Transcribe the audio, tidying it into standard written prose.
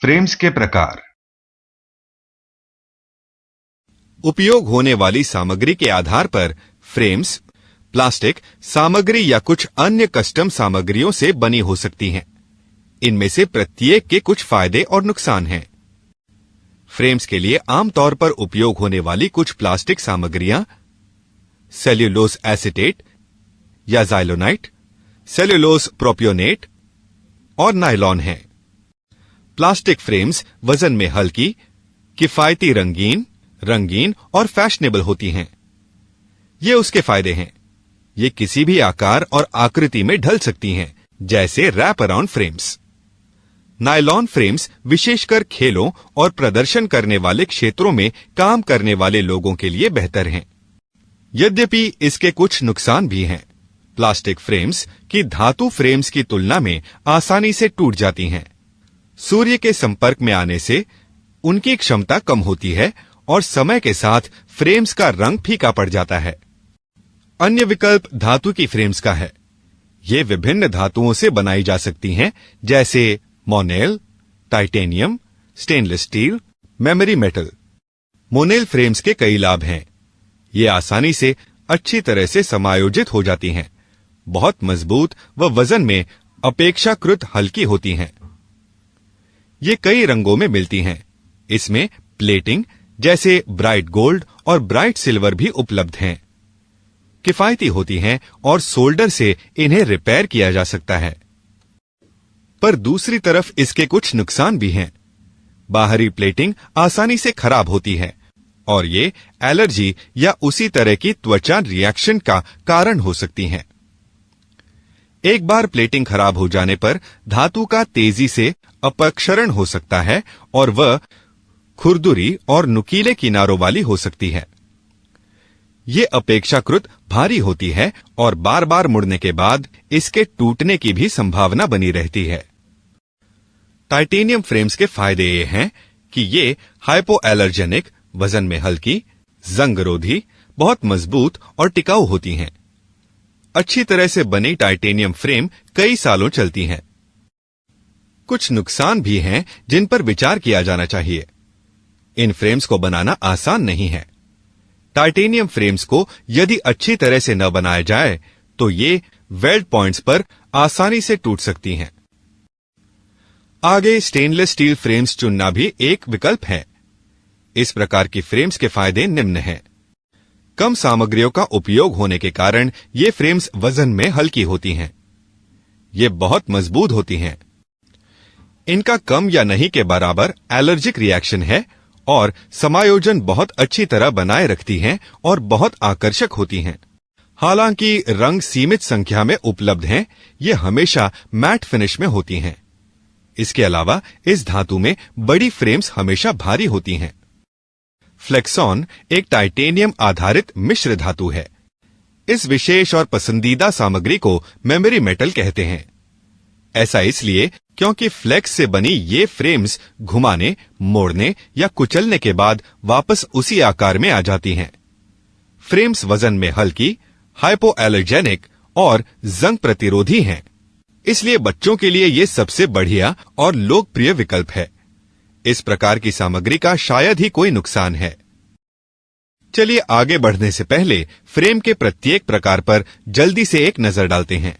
Frames के प्रकार। उपयोग होने वाली सामग्री के आधार पर फ्रेम्स प्लास्टिक सामग्री या कुछ अन्य कस्टम सामग्रियों से बनी हो सकती हैं। इनमें से प्रत्येक के कुछ फायदे और नुकसान हैं। फ्रेम्स के लिए आमतौर पर उपयोग होने वाली कुछ प्लास्टिक सामग्रियां सेल्यूलोज एसीटेट या ज़ाइलोनाइट, सेल्यूलोज प्रोपियोनेट और नायलॉन हैं। प्लास्टिक फ्रेम्स वजन में हल्की, किफायती रंगीन और फैशनेबल होती हैं। ये उसके फायदे हैं। ये किसी भी आकार और आकृति में ढल सकती हैं, जैसे wrap around frames. Nylon frames विशेषकर खेलों और प्रदर्शन करने वाले क्षेत्रों में काम करने वाले लोगों के लिए बेहतर हैं। यद्यपि इसके कुछ नुकसान भी हैं। प्लास्टिक फ्रेम्स की धातु फ्रेम्स की तुलना में आसानी से टूट जाती हैं। सूर्य के संपर्क में आने से उनकी क्षमता कम होती है और समय के साथ फ्रेम्स का रंग फीका पड़ जाता है। अन्य विकल्प धातु की फ्रेम्स का है। ये विभिन्न धातुओं से बनाई जा सकती हैं, जैसे Monel, titanium, stainless steel, memory metal. Monel frames के कई लाभ हैं। ये आसानी से अच्छी तरह से समायोजित हो जाती हैं, बहुत मजबूत व वजन में अपेक्षाकृत हल्की होती हैं। ये कई रंगों में मिलती हैं। इसमें प्लेटिंग जैसे ब्राइट गोल्ड और ब्राइट सिल्वर भी उपलब्ध हैं। किफायती होती हैं और सोल्डर से इन्हें रिपेयर किया जा सकता है। पर दूसरी तरफ इसके कुछ नुकसान भी हैं। बाहरी प्लेटिंग आसानी से खराब होती है और ये एलर्जी या उसी तरह की त्वचा रिएक्शन का कारण हो सकती हैं। एक बार प्लेटिंग खराब हो जाने पर धातु का तेजी से अपक्षरण हो सकता है और वह खुरदुरी और नुकीले किनारों वाली हो सकती है। ये अपेक्षाकृत भारी होती है और बार बार मुड़ने के बाद इसके टूटने की भी संभावना बनी रहती है। टाइटेनियम फ्रेम्स के फायदे ये हैं कि ये हाइपोएलर्जेनिक, वजन में हल्की, जंगरोधी, बहुत मजबूत और टिकाऊ होती हैं। अच्छी तरह से बनी टाइटेनियम फ्रेम कई सालों चलती हैं। कुछ नुकसान भी हैं जिन पर विचार किया जाना चाहिए। इन फ्रेम्स को बनाना आसान नहीं है। टाइटेनियम फ्रेम्स को यदि अच्छी तरह से न बनाया जाए तो ये वेल्ड पॉइंट्स पर आसानी से टूट सकती हैं। आगे स्टेनलेस स्टील फ्रेम्स चुनना भी एक विकल्प है। इस प्रकार की फ्रेम्स के फायदे निम्न हैं। कम सामग्रियों का उपयोग होने के कारण ये फ्रेम्स वजन में हल्की होती हैं। ये बहुत मजबूत होती हैं। इनका कम या नहीं के बराबर एलर्जिक रिएक्शन है और समायोजन बहुत अच्छी तरह बनाए रखती हैं और बहुत आकर्षक होती हैं। हालांकि रंग सीमित संख्या में उपलब्ध हैं, ये हमेशा मैट फिनिश में होती हैं। इसके अलावा इस धातु में बड़ी फ्रेम्स हमेशा भारी होती हैं। फ्लेक्सॉन एक टाइटेनियम आधारित मिश्र धातु है। इस विशेष और पसंदीदा सामग्री को मेमोरी मेटल कहते हैं। ऐसा इसलिए क्योंकि फ्लेक्स से बनी ये फ्रेम्स घुमाने, मोड़ने या कुचलने के बाद वापस उसी आकार में आ जाती हैं। फ्रेम्स वजन में हल्की, हाइपोएलर्जेनिक और जंग प्रतिरोधी हैं। इसलिए बच्चों के लिए ये सबसे बढ़िया और लोकप्रिय विकल्प है। इस प्रकार की सामग्री का शायद ही कोई नुकसान है। चलिए आगे बढ़ने से पहले फ्रेम के प्रत्येक प्रकार पर जल्दी से एक नजर डालते हैं।